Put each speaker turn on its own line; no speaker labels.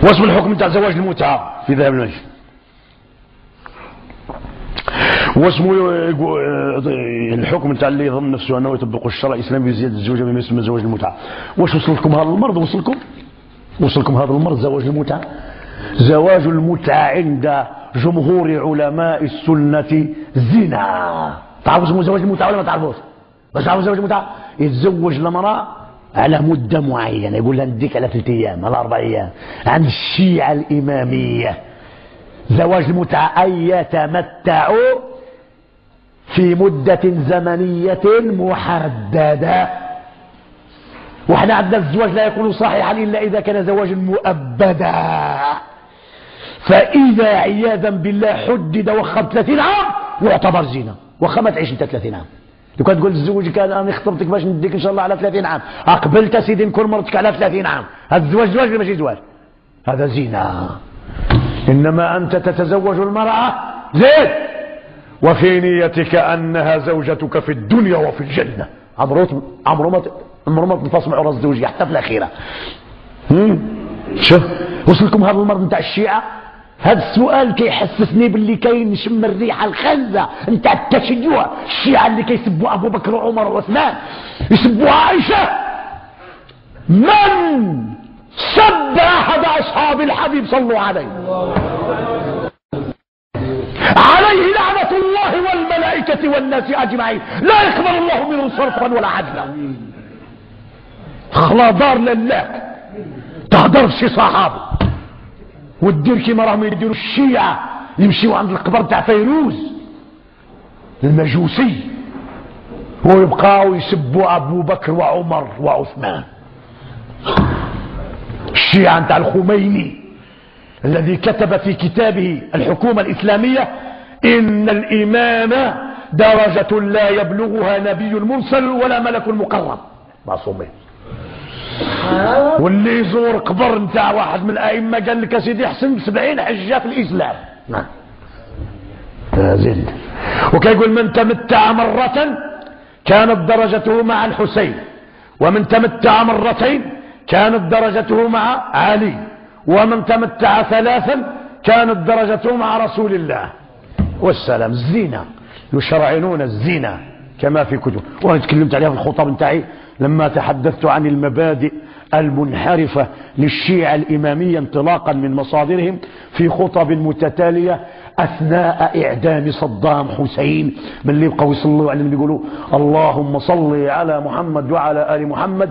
واسم الحكم تاع زواج المتعة في ذهب المجد، واسمه الحكم تاع اللي يظن نفسه انه يطبق الشرع الاسلامي بزياده الزوجه بما يسمى زواج المتعه. واش وصل لكم هذا المرض؟ وصلكم هذا المرض زواج المتعه. زواج المتعه عند جمهور علماء السنه زنا. تعرفوا اسمه زواج المتعه ولا ما تعرفوش؟ باش تعرفوا زواج المتعه يتزوج المراه على مده معينه، يقول لها نديك على 3 ايام على 4 ايام. عند الشيعه الاماميه زواج المتعه ان يتمتعوا في مدة زمنية محددة. وإحنا عندنا الزواج لا يكون صحيحا إلا إذا كان زواجا مؤبدا، فإذا عياذا بالله حدد وخم 30 عام يعتبر زنا، وخم تعيش أنت 30 عام. لو كان تقول تزوجك أنا خطبتك باش نديك إن شاء الله على 30 عام، أقبلت سيدي نكون مرتك على 30 عام، هذا الزواج زواج ولا ماشي زواج؟ هذا زنا. إنما أنت تتزوج المرأة زين وفي نيتك أنها زوجتك في الدنيا وفي الجنة. عمره ما تنفصل عرى الزوجية حتى في الأخيرة. شوف وصلكم هذا المرض نتاع الشيعة. هذا السؤال كيحسسني باللي كاين نشم الريحة الخنزة نتاع التشيع. الشيعة اللي كيسبوا أبو بكر وعمر وعثمان، يسبوا عائشة. من سب أحد أصحاب الحبيب صلوا عليه عليه لعنة الله والملائكة والناس أجمعين، لا يقبل الله منه صرفا ولا عدلا. خلا دار لله تهدر شي صحابه ودير كيما راهم يديروا الشيعة، يمشيوا عند القبر تاع فيروز المجوسي ويبقاو يسبوا أبو بكر وعمر وعثمان. الشيعة نتاع الخميني الذي كتب في كتابه الحكومة الإسلامية إن الإمامة درجة لا يبلغها نبي مرسل ولا ملك مقرب معصومين. واللي يزور قبر نتاع واحد من الأئمة قال لك يا سيدي احسن 70 حجة في الإسلام. نعم زين. وكيقول من تمتع مرة كانت درجته مع الحسين، ومن تمتع مرتين كانت درجته مع علي، ومن تمتع 3 كانت درجته مع رسول الله والسلام. الزنا يشرعنون الزنا كما في كتب، وانا تكلمت عليها في الخطب نتاعي لما تحدثت عن المبادئ المنحرفة للشيعة الإمامية انطلاقا من مصادرهم في خطب متتالية أثناء إعدام صدام حسين، من اللي يبقوا يصلوا على اللي يقولوا اللهم صل على محمد وعلى آل محمد.